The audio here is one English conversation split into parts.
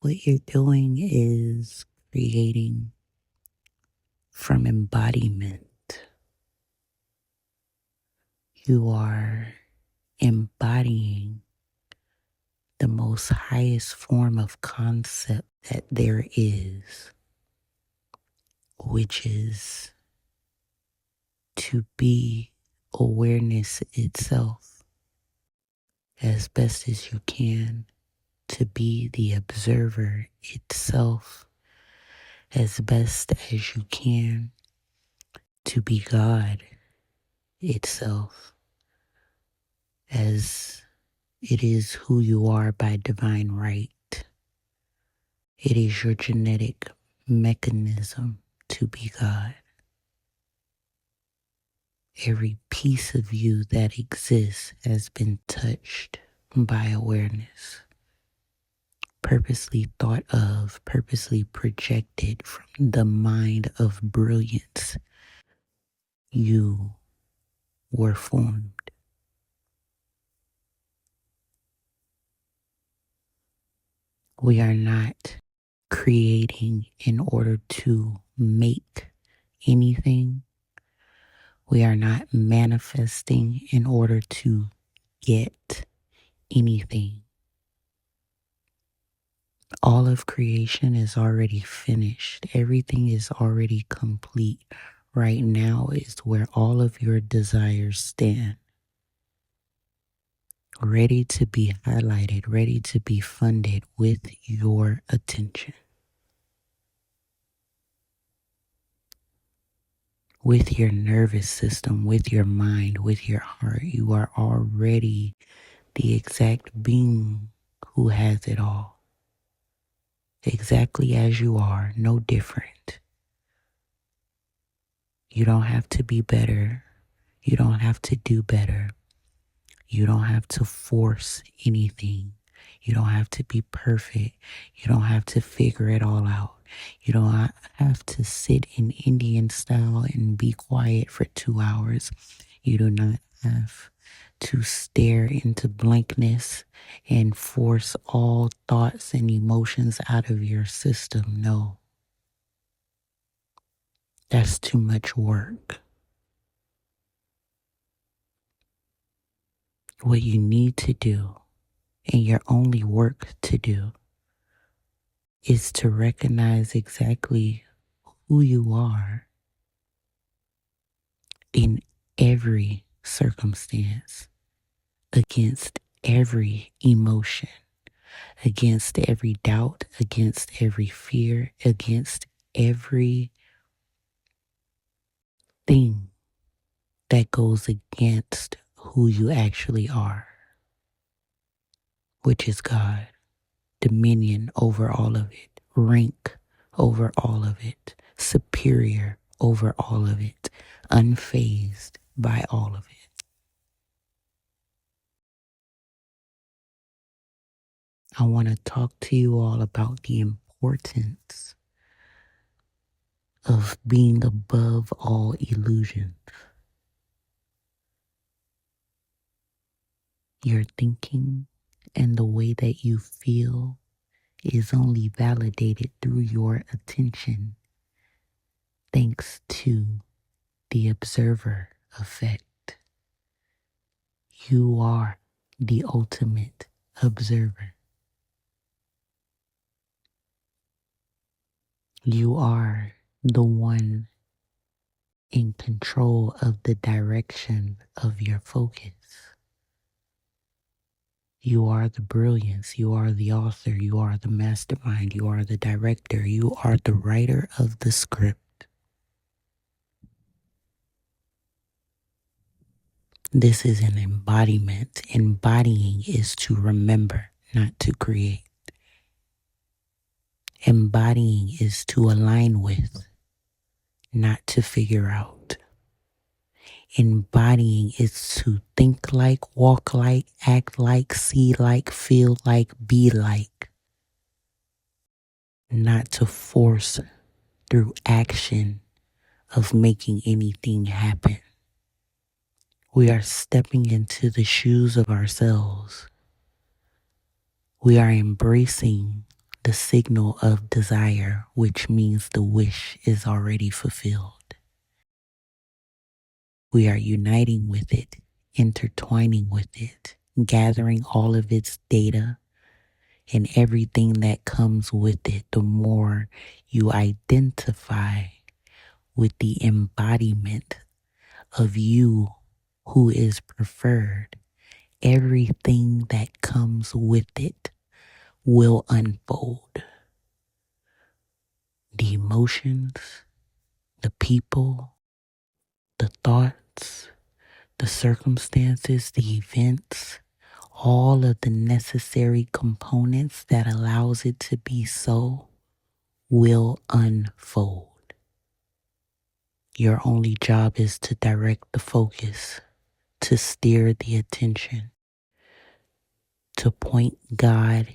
What you're doing is creating from embodiment. You are embodying the most highest form of concept that there is, which is to be awareness itself as best as you can, to be the observer itself as best as you can, to be God itself as it is who you are by divine right. It is your genetic mechanism to be God. Every piece of you that exists has been touched by awareness, purposely thought of, purposely projected from the mind of brilliance. You were formed. We are not creating in order to make anything. We are not manifesting in order to get anything. All of creation is already finished. Everything is already complete. Right now is where all of your desires stand, ready to be highlighted, ready to be funded with your attention. With your nervous system, with your mind, with your heart, you are already the exact being who has it all. Exactly as you are, no different. You don't have to be better. You don't have to do better. You don't have to force anything. You don't have to be perfect. You don't have to figure it all out. You don't have to sit in Indian style and be quiet for 2 hours. You do not have to stare into blankness and force all thoughts and emotions out of your system. No, that's too much work. What you need to do, and your only work to do, is to recognize exactly who you are in every circumstance, against every emotion, against every doubt, against every fear, against every thing that goes against who you actually are, which is God. Dominion over all of it, rank over all of it, superior over all of it, unfazed by all of it. I want to talk to you all about the importance of being above all illusion. Your thinking and the way that you feel is only validated through your attention, thanks to the observer effect. You are the ultimate observer. You are the one in control of the direction of your focus. You are the brilliance. You are the author. You are the mastermind. You are the director. You are the writer of the script. This is an embodiment. Embodying is to remember, not to create. Embodying is to align with, not to figure out. Embodying is to think like, walk like, act like, see like, feel like, be like. Not to force through action of making anything happen. We are stepping into the shoes of ourselves. We are embracing the signal of desire, which means the wish is already fulfilled. We are uniting with it, intertwining with it, gathering all of its data and everything that comes with it. The more you identify with the embodiment of you who is preferred, everything that comes with it will unfold. The emotions, the people, the thoughts, the circumstances, the events, all of the necessary components that allows it to be so will unfold. Your only job is to direct the focus, to steer the attention, to point God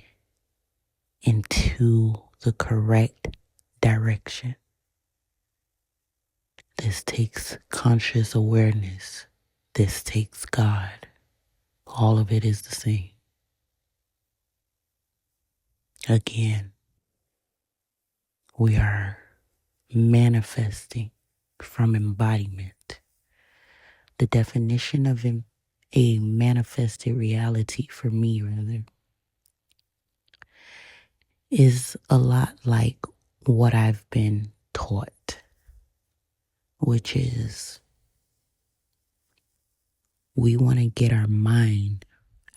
into the correct direction. This takes conscious awareness. This takes God. All of it is the same. Again, we are manifesting from embodiment. The definition of a manifested reality for me, rather, is a lot like what I've been taught, which is we want to get our mind,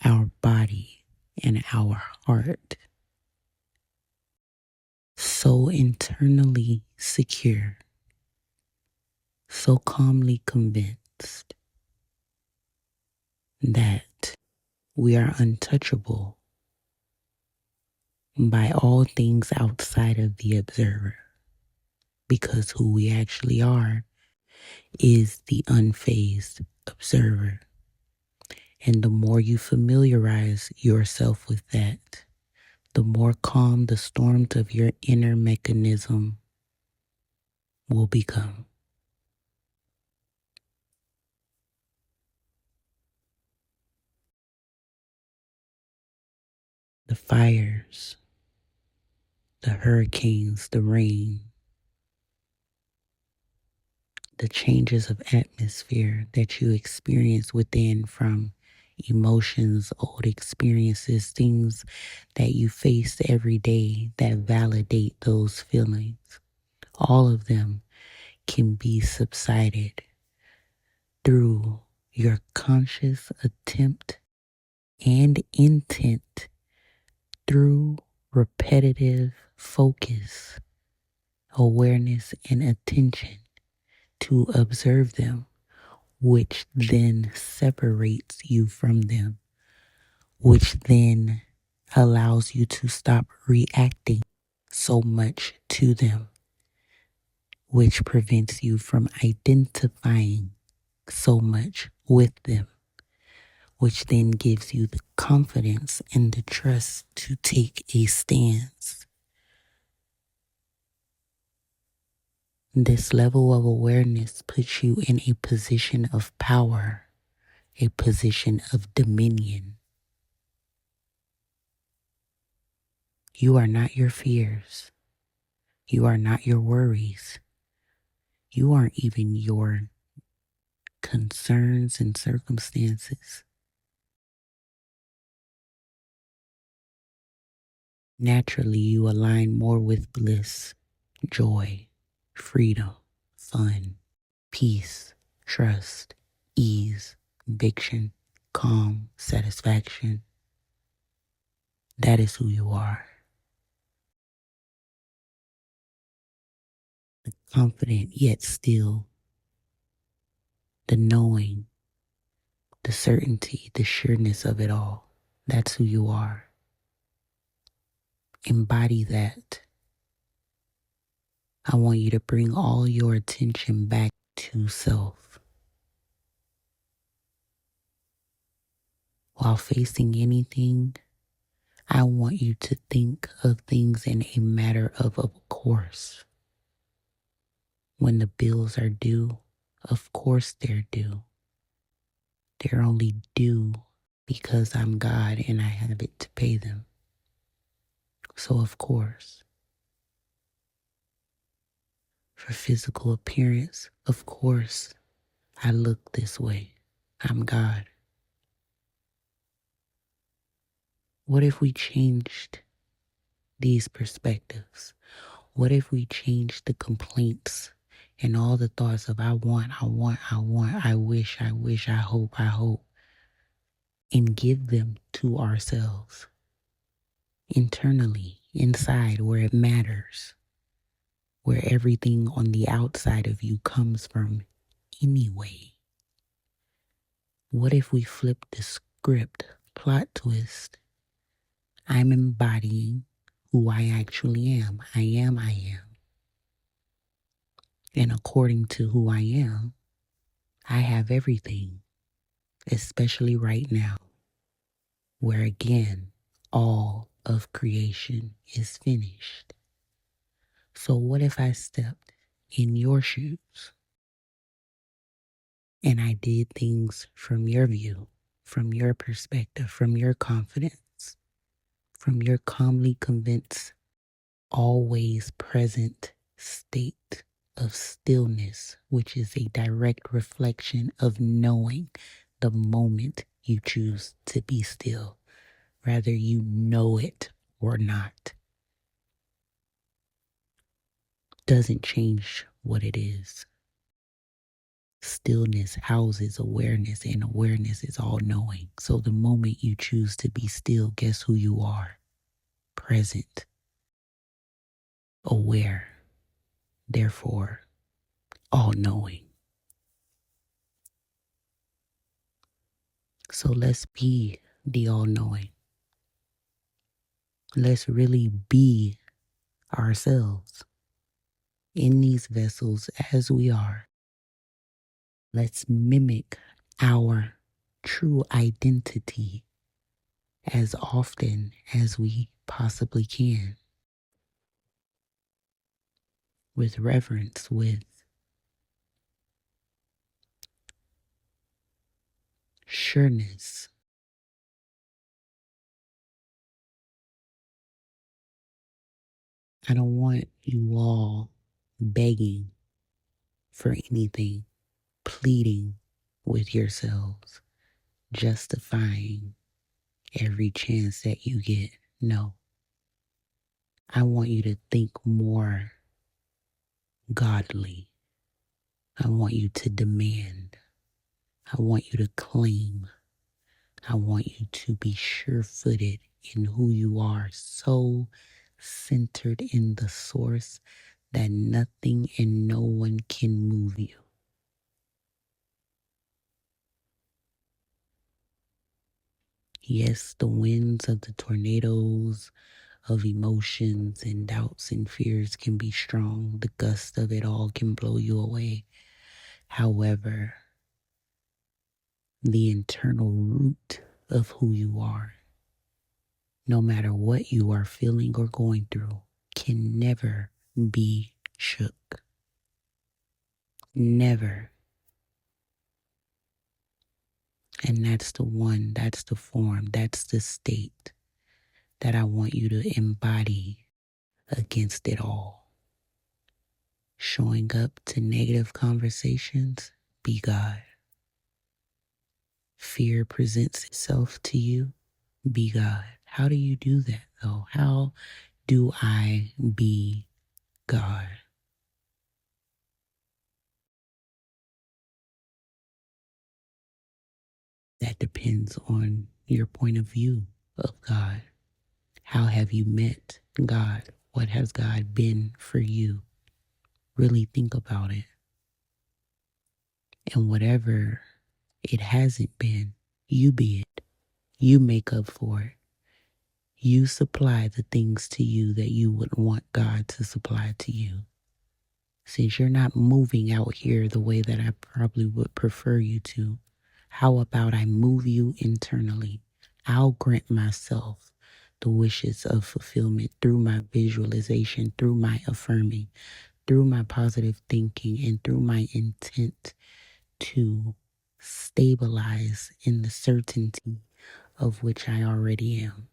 our body, and our heart so internally secure, so calmly convinced that we are untouchable by all things outside of the observer, because who we actually are is the unfazed observer. And the more you familiarize yourself with that, the more calm the storms of your inner mechanism will become. The fires, the hurricanes, the rain, the changes of atmosphere that you experience within from emotions, old experiences, things that you face every day that validate those feelings. All of them can be subsided through your conscious attempt and intent, through repetitive focus, awareness, and attention to observe them, which then separates you from them, which then allows you to stop reacting so much to them, which prevents you from identifying so much with them, which then gives you the confidence and the trust to take a stance. This level of awareness puts you in a position of power, a position of dominion. You are not your fears. You are not your worries. You aren't even your concerns and circumstances. Naturally, you align more with bliss, joy, freedom, fun, peace, trust, ease, conviction, calm, satisfaction. That is who you are. The confident yet still, the knowing, the certainty, the sureness of it all. That's who you are. Embody that. I want you to bring all your attention back to self. While facing anything, I want you to think of things in a matter of course. When the bills are due, of course they're due. They're only due because I'm God and I have it to pay them. So, of course, for physical appearance, of course, I look this way. I'm God. What if we changed these perspectives? What if we changed the complaints and all the thoughts of I want, I wish, I hope, and give them to ourselves internally, inside, where it matters, where everything on the outside of you comes from anyway? What if we flip the script, plot twist? I'm embodying who I actually am. I am. And according to who I am, I have everything, especially right now, where again, all of creation is finished. So what if I stepped in your shoes and I did things from your view, from your perspective, from your confidence, from your calmly convinced, always present state of stillness, which is a direct reflection of knowing the moment you choose to be still, whether you know it or not, doesn't change what it is. Stillness houses awareness, and awareness is all knowing. So the moment you choose to be still, guess who you are? Present, aware, therefore all knowing. So let's be the all knowing. Let's really be ourselves in these vessels as we are. Let's mimic our true identity as often as we possibly can, with reverence, with sureness. I don't want you all begging for anything, pleading with yourselves, justifying every chance that you get. No. I want you to think more godly. I want you to demand. I want you to claim. I want you to be sure-footed in who you are, so centered in the source that nothing and no one can move you. Yes, the winds of the tornadoes of emotions and doubts and fears can be strong. The gust of it all can blow you away. However, the internal root of who you are, no matter what you are feeling or going through, can never be shook. Never. And that's the one, that's the form, that's the state that I want you to embody against it all. Showing up to negative conversations, be God. Fear presents itself to you, be God. How do you do that though? How do I be God? That depends on your point of view of God. How have you met God? What has God been for you? Really think about it. And whatever it hasn't been, you be it. You make up for it. You supply the things to you that you would want God to supply to you. Since you're not moving out here the way that I probably would prefer you to, how about I move you internally? I'll grant myself the wishes of fulfillment through my visualization, through my affirming, through my positive thinking, and through my intent to stabilize in the certainty of which I already am.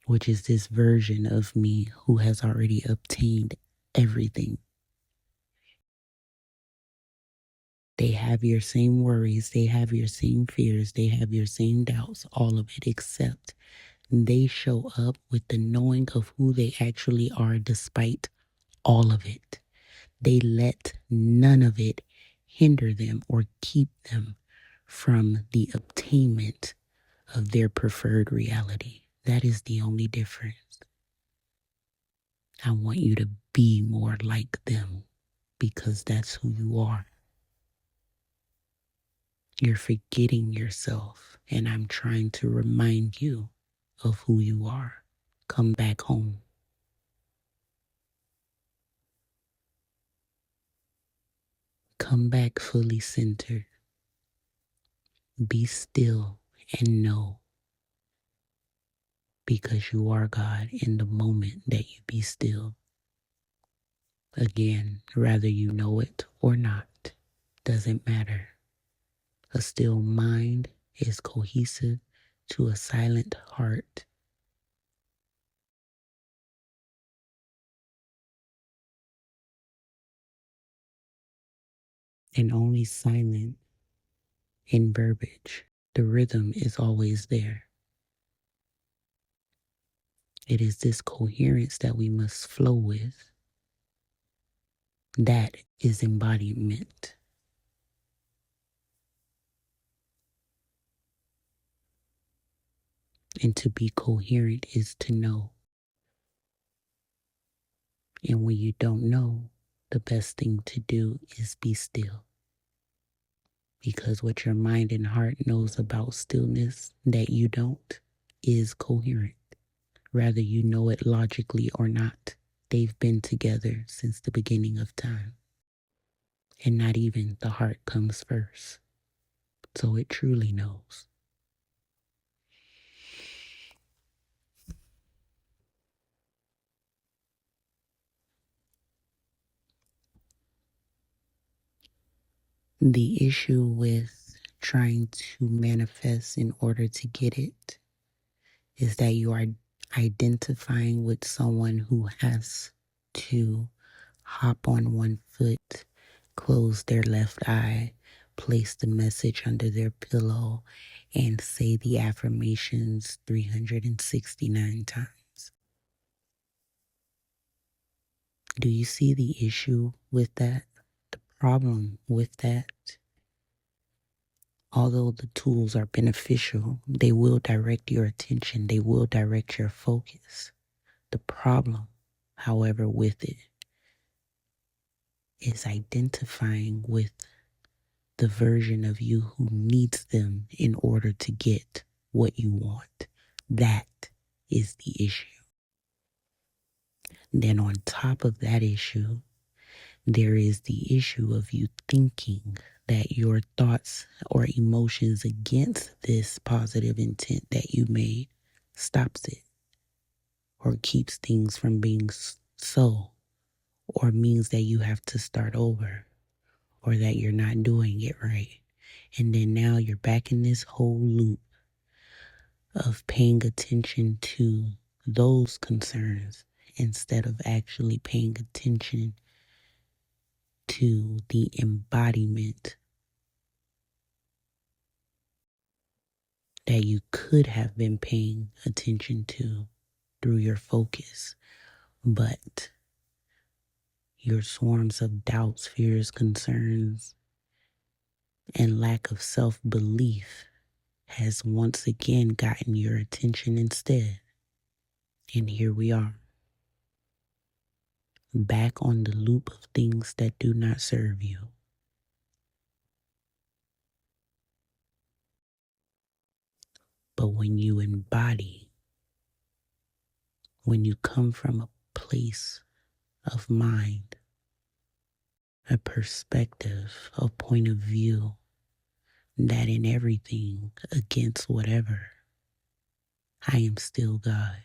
which is this version of me who has already obtained everything. They have your same worries, they have your same fears, they have your same doubts, all of it, except they show up with the knowing of who they actually are despite all of it. They let none of it hinder them or keep them from the obtainment of their preferred reality. That is the only difference. I want you to be more like them because that's who you are. You're forgetting yourself, and I'm trying to remind you of who you are. Come back home. Come back fully centered. Be still and know because you are God in the moment that you be still. Again, whether you know it or not, doesn't matter. A still mind is cohesive to a silent heart. And only silent in verbiage. The rhythm is always there. It is this coherence that we must flow with. That is embodiment. And to be coherent is to know. And when you don't know, the best thing to do is be still. Because what your mind and heart knows about stillness that you don't is coherent. Whether you know it logically or not, they've been together since the beginning of time. And not even the heart comes first. So it truly knows. The issue with trying to manifest in order to get it is that you are identifying with someone who has to hop on one foot, close their left eye, place the message under their pillow, and say the affirmations 369 times. Do you see the issue with that? The problem with that? Although the tools are beneficial, they will direct your attention, they will direct your focus. The problem, however, with it is identifying with the version of you who needs them in order to get what you want. That is the issue. Then on top of that issue, there is the issue of you thinking that your thoughts or emotions against this positive intent that you made stops it or keeps things from being so, or means that you have to start over or that you're not doing it right. And then now you're back in this whole loop of paying attention to those concerns instead of actually paying attention to the embodiment that you could have been paying attention to through your focus. But your swarms of doubts, fears, concerns, and lack of self-belief has once again gotten your attention instead. And here we are, back on the loop of things that do not serve you. But when you embody, when you come from a place of mind, a perspective, a point of view, that in everything, against whatever, I am still God.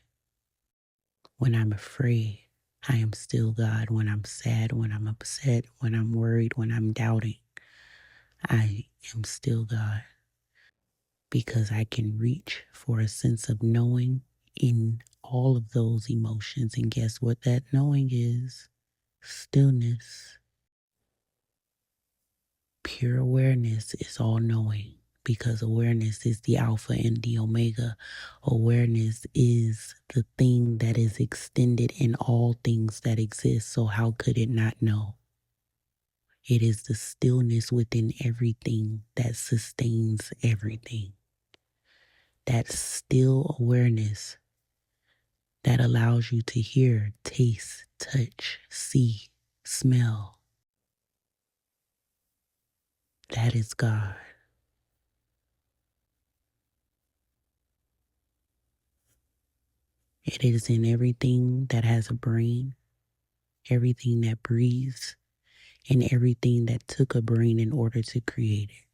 When I'm afraid, I am still God. When I'm sad, when I'm upset, when I'm worried, when I'm doubting, I am still God. Because I can reach for a sense of knowing in all of those emotions. And guess what that knowing is? Stillness. Pure awareness is all knowing because awareness is the alpha and the omega. Awareness is the thing that is extended in all things that exist. So how could it not know? It is the stillness within everything that sustains everything. That still awareness that allows you to hear, taste, touch, see, smell. That is God. It is in everything that has a brain, everything that breathes, and everything that took a brain in order to create it.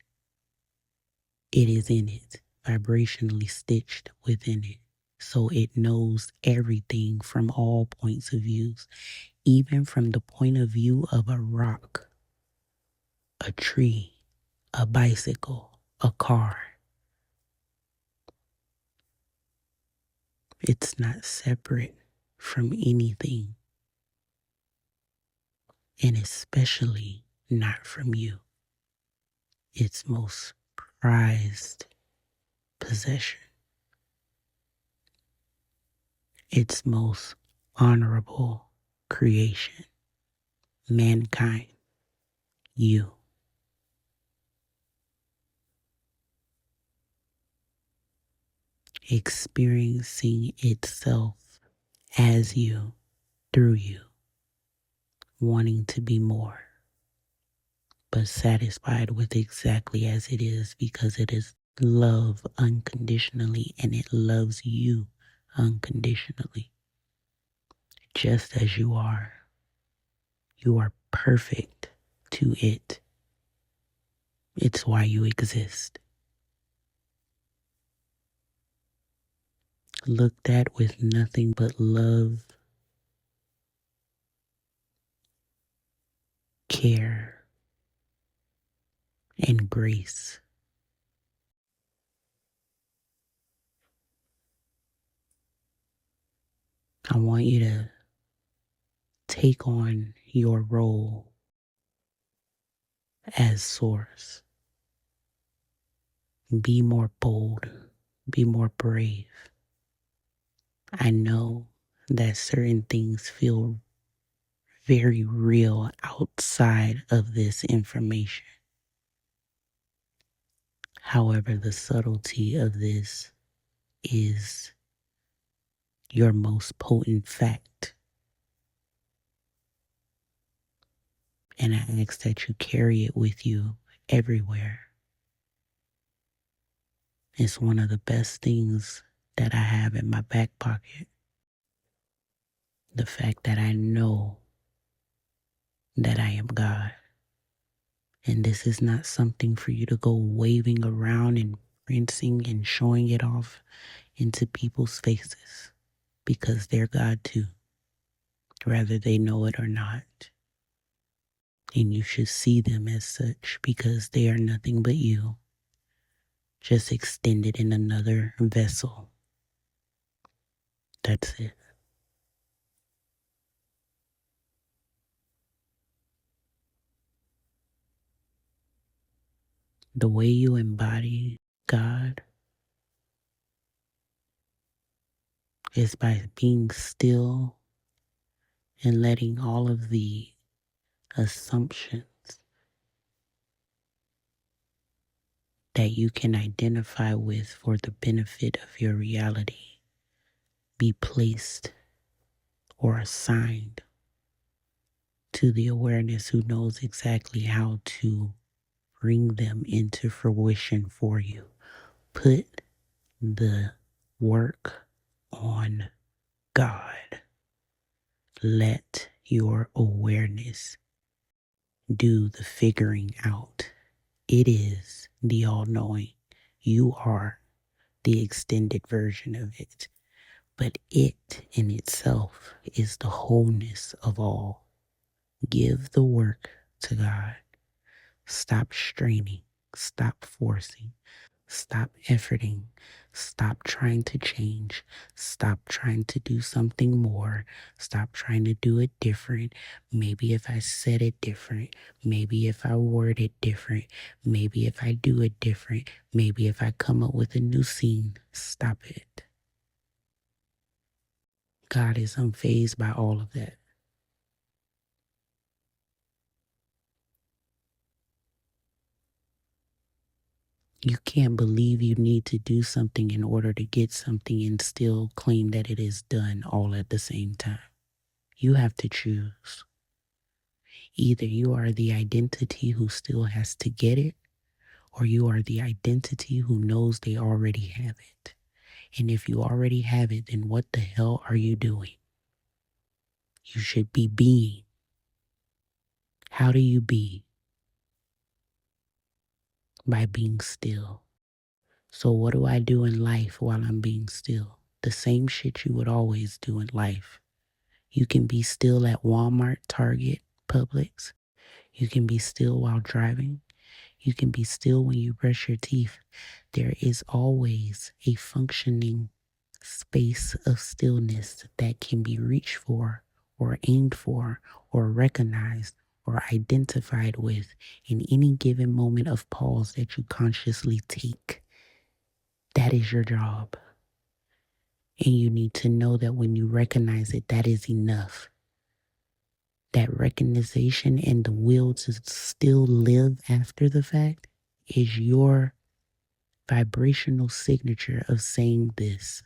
It is in it, vibrationally stitched within it. So it knows everything from all points of views, even from the point of view of a rock, a tree, a bicycle, a car. It's not separate from anything, and especially not from you. Its most prized possession, its most honorable creation, mankind, you. Experiencing itself as you, through you, wanting to be more, but satisfied with exactly as it is because it is love unconditionally and it loves you unconditionally, just as you are. You are perfect to it. It's why you exist. Looked at with nothing but love, care, and grace. I want you to take on your role as source. Be more bold. Be more brave. I know that certain things feel very real outside of this information. However, the subtlety of this is your most potent fact. And I ask that you carry it with you everywhere. It's one of the best things that I have in my back pocket. The fact that I know that I am God. And this is not something for you to go waving around and prancing and showing it off into people's faces because they're God too, whether they know it or not. And you should see them as such because they are nothing but you, just extended in another vessel. That's it. The way you embody God is by being still and letting all of the assumptions that you can identify with for the benefit of your reality be placed or assigned to the awareness who knows exactly how to bring them into fruition for you. Put the work on God. Let your awareness do the figuring out. It is the all-knowing. You are the extended version of it. But it in itself is the wholeness of all. Give the work to God. Stop straining. Stop forcing. Stop efforting. Stop trying to change. Stop trying to do something more. Stop trying to do it different. Maybe if I said it different. Maybe if I word it different. Maybe if I do it different. Maybe if I come up with a new scene. Stop it. God is unfazed by all of that. You can't believe you need to do something in order to get something and still claim that it is done all at the same time. You have to choose. Either you are the identity who still has to get it, or you are the identity who knows they already have it. And if you already have it, then what the hell are you doing? You should be being. How do you be? By being still. So what do I do in life while I'm being still? The same shit you would always do in life. You can be still at Walmart, Target, Publix. You can be still while driving. You can be still when you brush your teeth. There is always a functioning space of stillness that can be reached for or aimed for or recognized or identified with in any given moment of pause that you consciously take. That is your job. And you need to know that when you recognize it, that is enough. That recognition and the will to still live after the fact is your vibrational signature of saying this.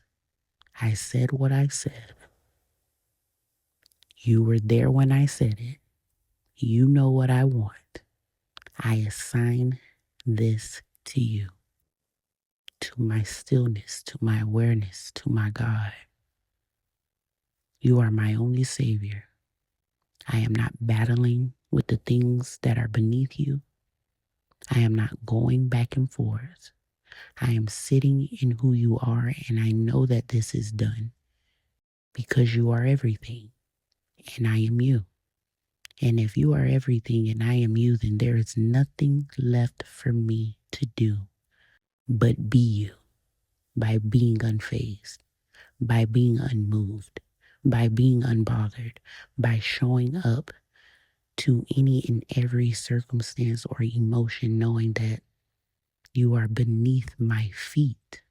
I said what I said. You were there when I said it. You know what I want. I assign this to you, to my stillness, to my awareness, to my God. You are my only savior. I am not battling with the things that are beneath you. I am not going back and forth. I am sitting in who you are, and I know that this is done because you are everything, and I am you. And if you are everything and I am you, then there is nothing left for me to do but be you by being unfazed, by being unmoved, by being unbothered, by showing up to any and every circumstance or emotion, knowing that you are beneath my feet.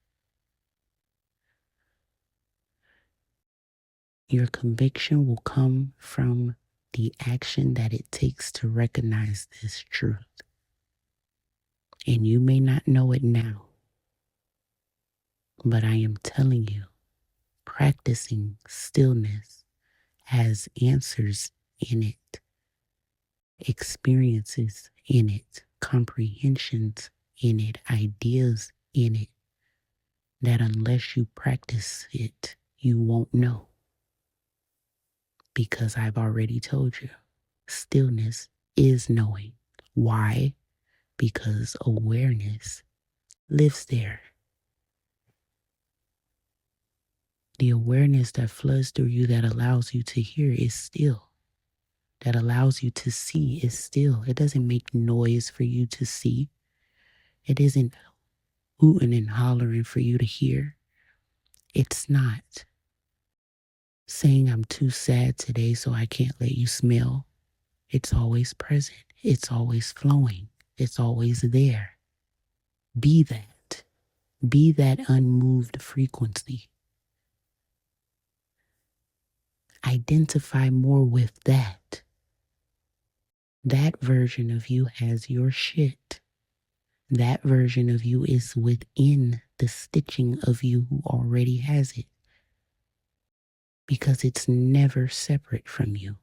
Your conviction will come from the action that it takes to recognize this truth. And you may not know it now, but I am telling you, practicing stillness has answers in it, experiences in it, comprehensions in it, ideas in it, that unless you practice it, you won't know. Because I've already told you, stillness is knowing. Why? Because awareness lives there. The awareness that floods through you that allows you to hear is still. That allows you to see is still. It doesn't make noise for you to see. It isn't hooting and hollering for you to hear. It's not saying I'm too sad today so I can't let you smell. It's always present. It's always flowing. It's always there. Be that. Be that unmoved frequency. Identify more with that. That version of you has your shit. That version of you is within the stitching of you who already has it. Because it's never separate from you.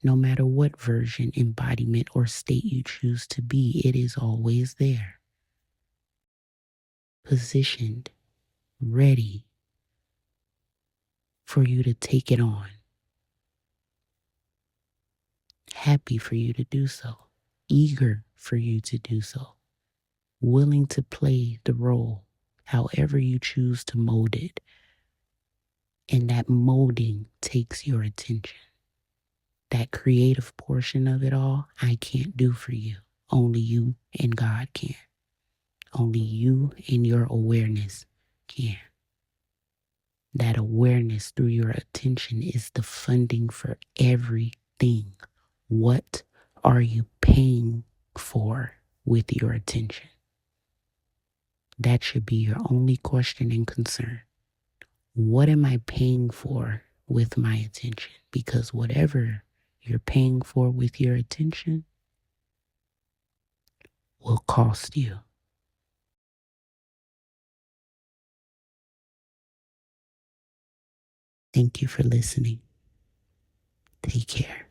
No matter what version, embodiment, or state you choose to be, it is always there. Positioned, ready for you to take it on. Happy for you to do so. Eager for you to do so. Willing to play the role however you choose to mold it. And that molding takes your attention. That creative portion of it all, I can't do for you. Only you and God can. Only you and your awareness can. That awareness through your attention is the funding for everything. What are you paying for with your attention? That should be your only question and concern. What am I paying for with my attention? Because whatever you're paying for with your attention will cost you. Thank you for listening. Take care.